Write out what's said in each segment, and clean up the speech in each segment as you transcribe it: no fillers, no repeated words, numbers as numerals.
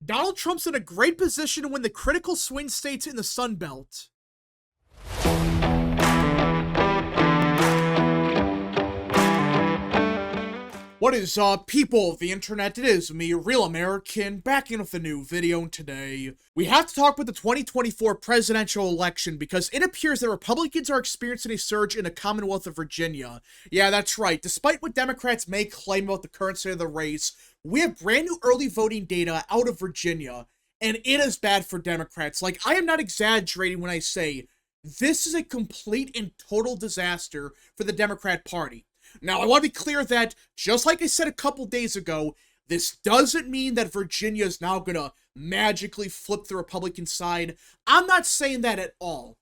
Donald Trump's in a great position to win the critical swing states in the Sun Belt. What is up, people of the internet? It is me, Real American, back in with a new video, and today we have to talk about the 2024 presidential election because it appears that Republicans are experiencing a surge in the Commonwealth of Virginia. Yeah, that's right. Despite what Democrats may claim about the current state of the race, we have brand new early voting data out of Virginia, and it is bad for Democrats. Like, I am not exaggerating when I say this is a complete and total disaster for the Democrat Party. Now, I want to be clear that, just like I said a couple days ago, this doesn't mean that Virginia is now going to magically flip the Republican side. I'm not saying that at all.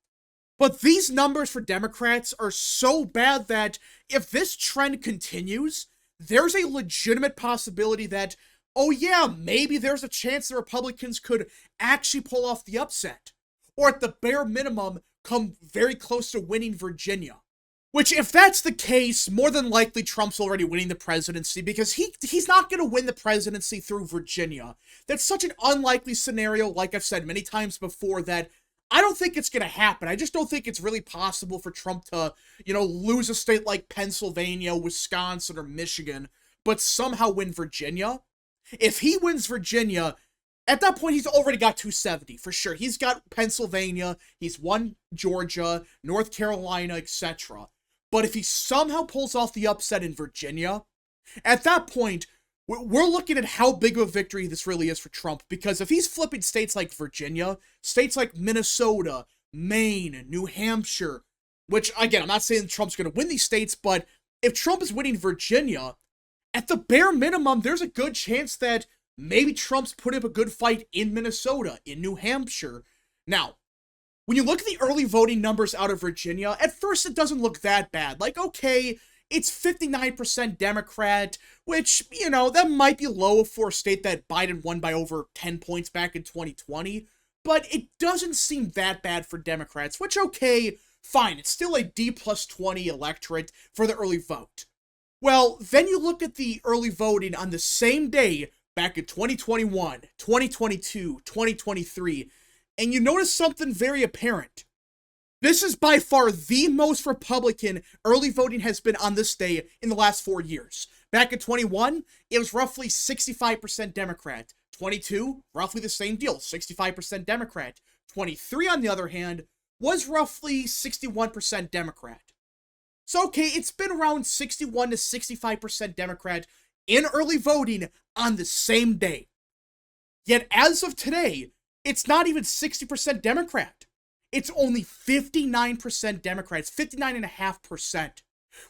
But these numbers for Democrats are so bad that if this trend continues, there's a legitimate possibility that, oh yeah, maybe there's a chance the Republicans could actually pull off the upset. Or at the bare minimum, come very close to winning Virginia. Which, if that's the case, more than likely Trump's already winning the presidency because he's not going to win the presidency through Virginia. That's such an unlikely scenario, like I've said many times before, that I don't think it's going to happen. I just don't think it's really possible for Trump to, lose a state like Pennsylvania, Wisconsin, or Michigan, but somehow win Virginia. If he wins Virginia, at that point, he's already got 270, for sure. He's got Pennsylvania, he's won Georgia, North Carolina, etc. But if he somehow pulls off the upset in Virginia, at that point, we're looking at how big of a victory this really is for Trump. Because if he's flipping states like Virginia, states like Minnesota, Maine, New Hampshire, which, again, I'm not saying Trump's going to win these states, but if Trump is winning Virginia, at the bare minimum, there's a good chance that maybe Trump's put up a good fight in Minnesota, in New Hampshire. Now, when you look at the early voting numbers out of Virginia, at first it doesn't look that bad. Like, okay, it's 59% Democrat, which, that might be low for a state that Biden won by over 10 points back in 2020, but it doesn't seem that bad for Democrats, which, okay, fine, it's still a D+20 electorate for the early vote. Well, then you look at the early voting on the same day back in 2021, 2022, 2023, and you notice something very apparent. This is by far the most Republican early voting has been on this day in the last 4 years. Back in 21, it was roughly 65% Democrat. 22, roughly the same deal, 65% Democrat. 23, on the other hand, was roughly 61% Democrat. So, okay, it's been around 61 to 65% Democrat in early voting on the same day. Yet, as of today, it's not even 60% Democrat. It's only 59% Democrats, 59.5%,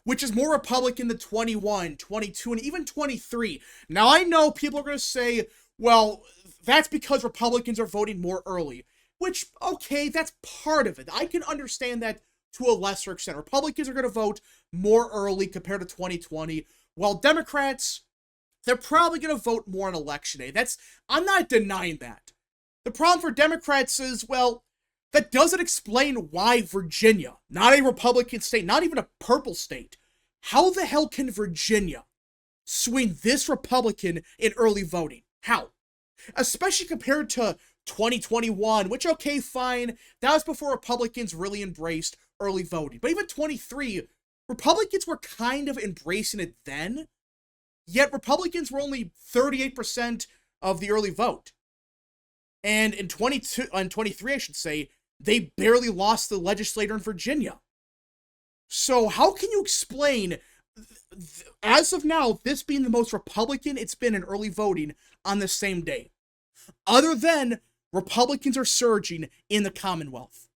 which is more Republican than 21, 22, and even 23. Now, I know people are going to say, well, that's because Republicans are voting more early, which, okay, that's part of it. I can understand that to a lesser extent. Republicans are going to vote more early compared to 2020, while Democrats, they're probably going to vote more on election day. I'm not denying that. The problem for Democrats is, well, that doesn't explain why Virginia, not a Republican state, not even a purple state, how the hell can Virginia swing this Republican in early voting? How? Especially compared to 2021, which, okay, fine, that was before Republicans really embraced early voting. But even 23, Republicans were kind of embracing it then, yet Republicans were only 38% of the early vote. And in 23, I should say, they barely lost the legislator in Virginia. So how can you explain, as of now, this being the most Republican it's been in early voting on the same day? Other than Republicans are surging in the Commonwealth.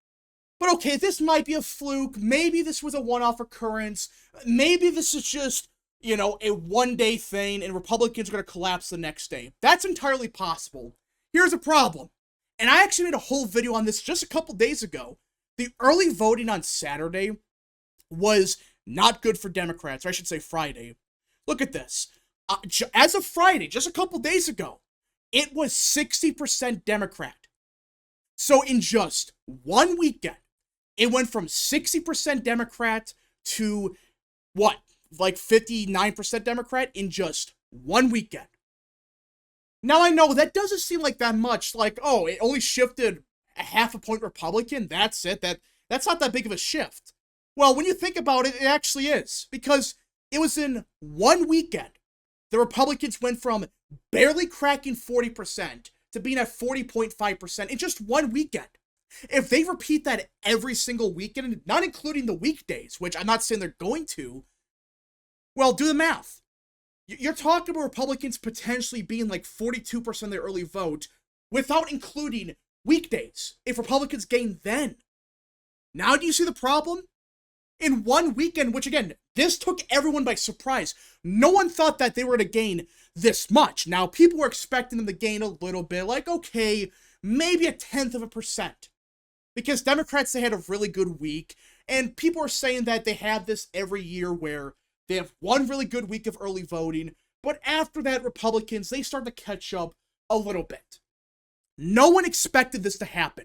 But okay, this might be a fluke. Maybe this was a one-off occurrence. Maybe this is just, a one-day thing and Republicans are going to collapse the next day. That's entirely possible. Here's a problem, and I actually made a whole video on this just a couple days ago. The early voting on Saturday was not good for Democrats, or I should say Friday. Look at this. As of Friday, just a couple days ago, it was 60% Democrat. So in just one weekend, it went from 60% Democrat to, like 59% Democrat in just one weekend. Now I know that doesn't seem like that much, like, oh, it only shifted a half a point Republican, that's it, that's not that big of a shift. Well, when you think about it, it actually is, because it was in one weekend. The Republicans went from barely cracking 40% to being at 40.5% in just one weekend. If they repeat that every single weekend, not including the weekdays, which I'm not saying they're going to, well, do the math. You're talking about Republicans potentially being like 42% of the early vote without including weekdays, if Republicans gain then. Now do you see the problem? In one weekend, which again, this took everyone by surprise. No one thought that they were going to gain this much. Now, people were expecting them to gain a little bit, like, okay, maybe 0.1%. Because Democrats, they had a really good week, and people are saying that they have this every year where they have one really good week of early voting, but after that, Republicans, they start to catch up a little bit. No one expected this to happen.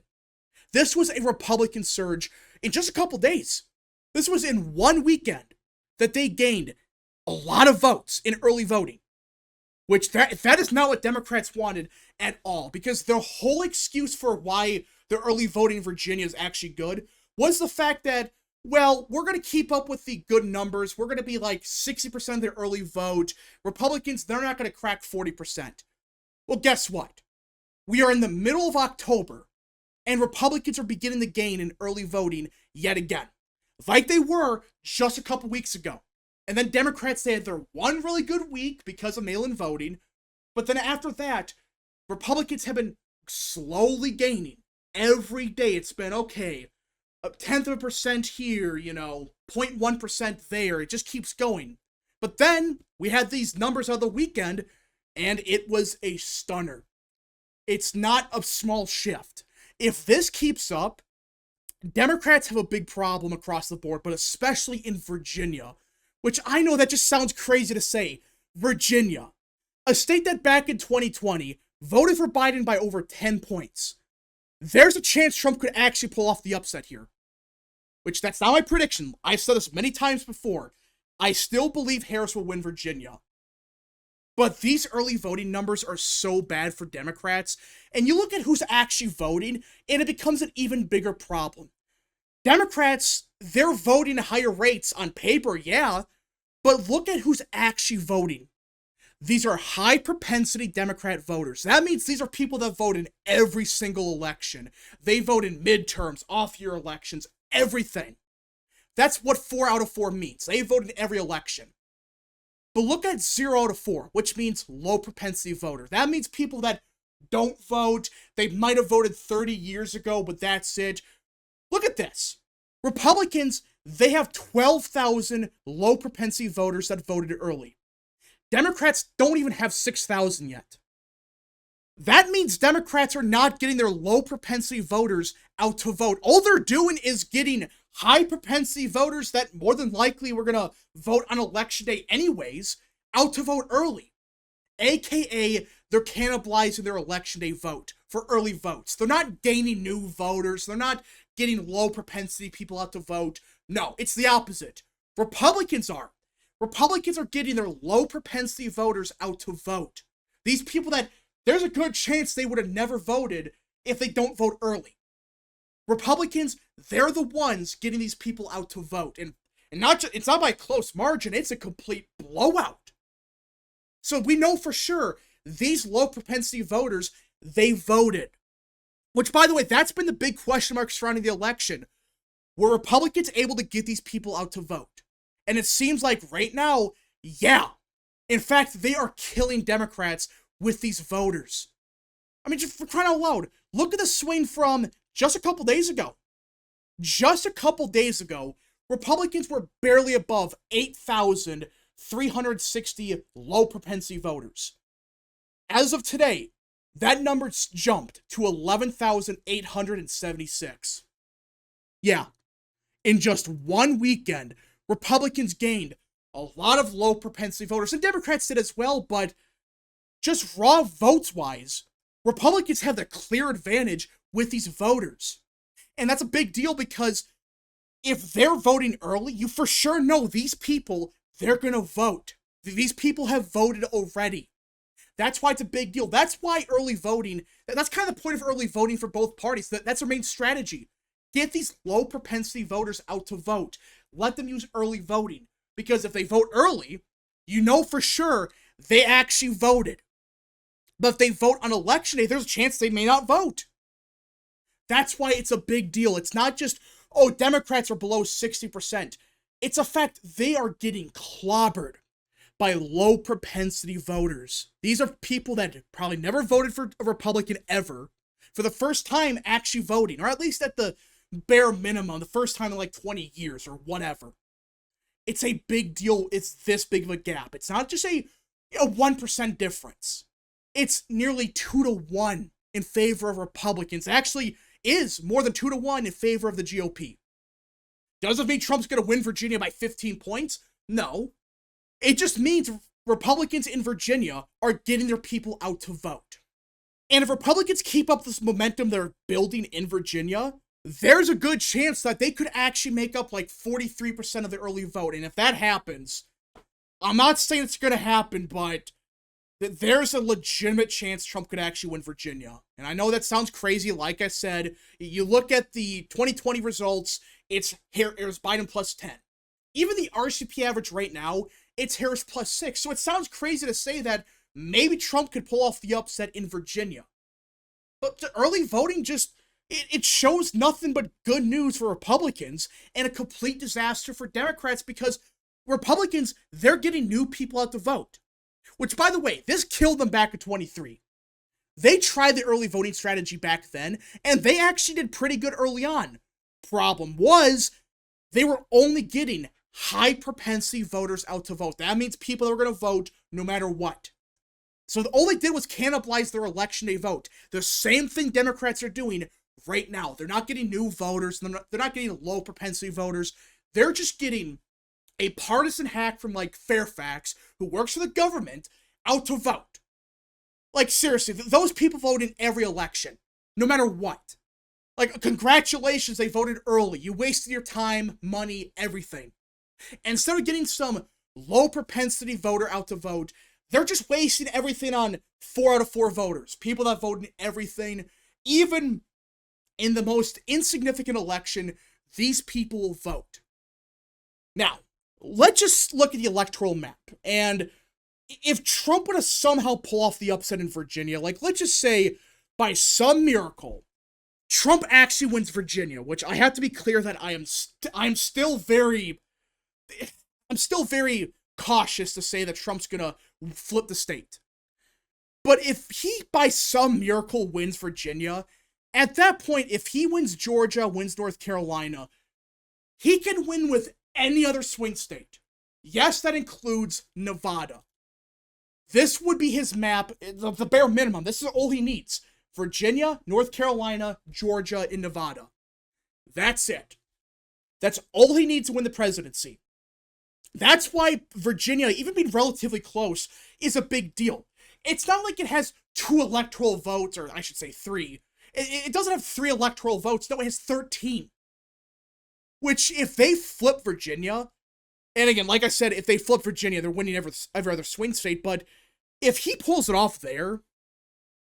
This was a Republican surge in just a couple days. This was in one weekend that they gained a lot of votes in early voting, which that is not what Democrats wanted at all, because their whole excuse for why the early voting in Virginia is actually good was the fact that, well, we're going to keep up with the good numbers. We're going to be like 60% of the early vote. Republicans, they're not going to crack 40%. Well, guess what? We are in the middle of October, and Republicans are beginning to gain in early voting yet again, like they were just a couple weeks ago. And then Democrats, they had their one really good week because of mail-in voting, but then after that, Republicans have been slowly gaining every day. It's been, okay, 0.1% here, 0.1% there. It just keeps going. But then we had these numbers of the weekend, and it was a stunner. It's not a small shift. If this keeps up, Democrats have a big problem across the board, but especially in Virginia, which I know that just sounds crazy to say. Virginia, a state that back in 2020 voted for Biden by over 10 points. There's a chance Trump could actually pull off the upset here. Which, that's not my prediction. I've said this many times before. I still believe Harris will win Virginia. But these early voting numbers are so bad for Democrats, and you look at who's actually voting, and it becomes an even bigger problem. Democrats, they're voting at higher rates on paper, yeah, but look at who's actually voting. These are high propensity Democrat voters. That means these are people that vote in every single election. They vote in midterms, off-year elections, everything. That's what 4 out of 4 means. They vote in every election. But look at 0 out of 4, which means low propensity voter. That means people that don't vote. They might have voted 30 years ago, but that's it. Look at this. Republicans, they have 12,000 low propensity voters that voted early. Democrats don't even have 6,000 yet. That means Democrats are not getting their low propensity voters out to vote. All they're doing is getting high propensity voters that more than likely were going to vote on election day anyways out to vote early. AKA, they're cannibalizing their election day vote for early votes. They're not gaining new voters. They're not getting low propensity people out to vote. No, it's the opposite. Republicans are. Republicans are getting their low propensity voters out to vote. These people that there's a good chance they would have never voted if they don't vote early. Republicans, they're the ones getting these people out to vote. And not just, it's not by a close margin, it's a complete blowout. So we know for sure these low propensity voters, they voted. Which, by the way, that's been the big question mark surrounding the election. Were Republicans able to get these people out to vote? And it seems like right now, yeah. In fact, they are killing Democrats with these voters. I mean, just for crying out loud, look at the swing from just a couple days ago. Just a couple days ago, Republicans were barely above 8,360 low propensity voters. As of today, that number's jumped to 11,876. Yeah, in just one weekend, Republicans gained a lot of low propensity voters, and Democrats did as well, but just raw votes-wise, Republicans have the clear advantage with these voters. And that's a big deal because if they're voting early, you for sure know these people, they're going to vote. These people have voted already. That's why it's a big deal. That's why early voting, that's kind of the point of early voting for both parties. That's their main strategy. Get these low propensity voters out to vote. Let them use early voting. Because if they vote early, you know for sure they actually voted. But if they vote on election day, there's a chance they may not vote. That's why it's a big deal. It's not just, oh, Democrats are below 60%. It's a fact they are getting clobbered by low propensity voters. These are people that probably never voted for a Republican ever, for the first time actually voting, or at least at the bare minimum, the first time in like 20 years or whatever. It's a big deal. It's this big of a gap. It's not just a 1% difference. It's nearly 2-1 in favor of Republicans. It actually is more than 2-1 in favor of the GOP. Does it mean Trump's going to win Virginia by 15 points? No. It just means Republicans in Virginia are getting their people out to vote. And if Republicans keep up this momentum they're building in Virginia, there's a good chance that they could actually make up like 43% of the early vote. And if that happens, I'm not saying it's going to happen, but there's a legitimate chance Trump could actually win Virginia. And I know that sounds crazy. Like I said, you look at the 2020 results, it's Biden plus 10. Even the RCP average right now, it's Harris plus 6. So it sounds crazy to say that maybe Trump could pull off the upset in Virginia. But the early voting just, it shows nothing but good news for Republicans and a complete disaster for Democrats, because Republicans, they're getting new people out to vote. Which, by the way, this killed them back in 23. They tried the early voting strategy back then, and they actually did pretty good early on. Problem was, they were only getting high propensity voters out to vote. That means people that were going to vote no matter what. So all they did was cannibalize their election day vote. The same thing Democrats are doing right now. They're not getting new voters. They're not getting low propensity voters. They're just getting a partisan hack from like Fairfax, who works for the government, out to vote. Like seriously, those people vote in every election, no matter what. Like, congratulations, they voted early. You wasted your time, money, everything. And instead of getting some low propensity voter out to vote, they're just wasting everything on 4 out of 4 voters. People that vote in everything. Even in the most insignificant election, these people will vote. Now, let's just look at the electoral map. And if Trump were to somehow pull off the upset in Virginia, like let's just say by some miracle, Trump actually wins Virginia, which I have to be clear that I'm still very cautious to say that Trump's gonna flip the state. But if he by some miracle wins Virginia, at that point, if he wins Georgia, wins North Carolina, he can win with any other swing state. Yes, that includes Nevada. This would be his map, the bare minimum. This is all he needs. Virginia, North Carolina, Georgia, and Nevada. That's it. That's all he needs to win the presidency. That's why Virginia, even being relatively close, is a big deal. It's not like it has 2 electoral votes, or I should say 3. It doesn't have 3 electoral votes. No, it has 13. Which, if they flip Virginia, and again, like I said, if they flip Virginia, they're winning every other swing state, but if he pulls it off there,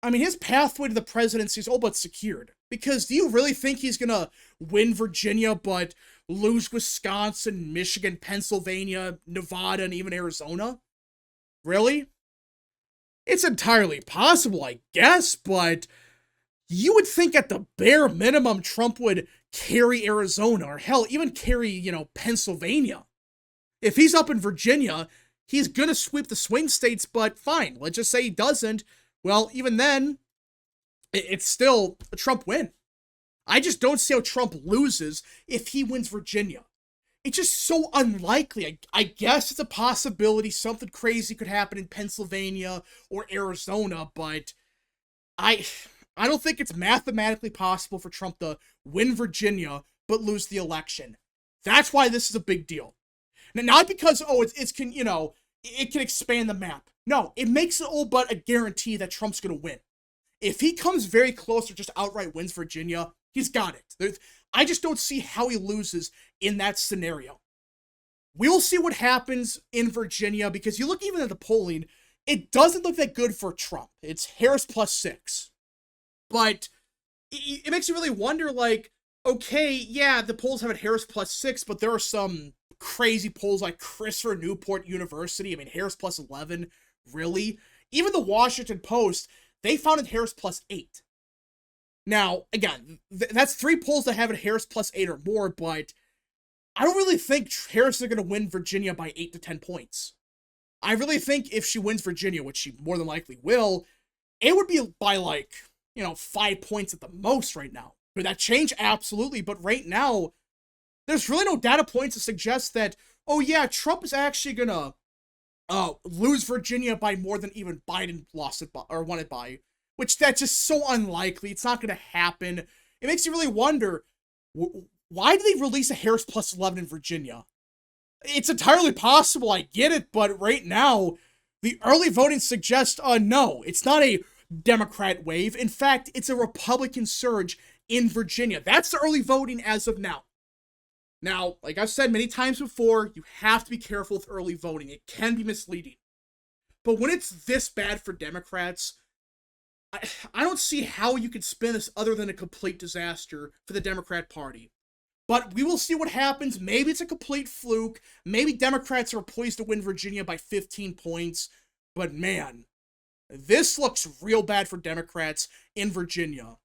I mean, his pathway to the presidency is all but secured. Because do you really think he's gonna win Virginia but lose Wisconsin, Michigan, Pennsylvania, Nevada, and even Arizona? Really? It's entirely possible, I guess, but you would think at the bare minimum Trump would carry Arizona, or hell, even carry, Pennsylvania. If he's up in Virginia, he's gonna sweep the swing states, but fine, let's just say he doesn't. Well, even then, it's still a Trump win. I just don't see how Trump loses if he wins Virginia. It's just so unlikely. I guess it's a possibility something crazy could happen in Pennsylvania or Arizona, but I don't think it's mathematically possible for Trump to win Virginia but lose the election. That's why this is a big deal. Now, not because, it can expand the map. No, it makes it all but a guarantee that Trump's going to win. If he comes very close or just outright wins Virginia, he's got it. I just don't see how he loses in that scenario. We'll see what happens in Virginia, because you look even at the polling, it doesn't look that good for Trump. It's Harris +6. But it makes you really wonder, like, okay, yeah, the polls have it Harris +6, but there are some crazy polls like Christopher Newport University. I mean, Harris +11, really? Even the Washington Post, they found it Harris +8. Now, again, that's 3 polls that have it Harris +8 or more, but I don't really think Harris is going to win Virginia by 8 to 10 points. I really think if she wins Virginia, which she more than likely will, it would be by, like, 5 points at the most right now. Could that change? Absolutely. But right now, there's really no data points to suggest that, oh yeah, Trump is actually gonna lose Virginia by more than even Biden lost it by, or won it by. Which, that's just so unlikely. It's not gonna happen. It makes you really wonder, why did they release a Harris +11 in Virginia? It's entirely possible, I get it, but right now, the early voting suggests, no, it's not a Democrat wave. In fact, it's a Republican surge in Virginia. That's the early voting as of now. Now, like I've said many times before, you have to be careful with early voting. It can be misleading. But when it's this bad for Democrats, I don't see how you could spin this other than a complete disaster for the Democrat Party. But we will see what happens. Maybe it's a complete fluke. Maybe Democrats are poised to win Virginia by 15 points. But man, this looks real bad for Democrats in Virginia.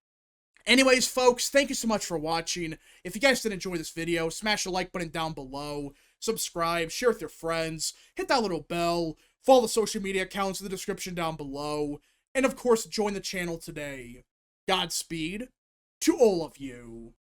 Anyways, folks, thank you so much for watching. If you guys did enjoy this video, smash the like button down below. Subscribe, share with your friends, hit that little bell, follow the social media accounts in the description down below, and of course, join the channel today. Godspeed to all of you.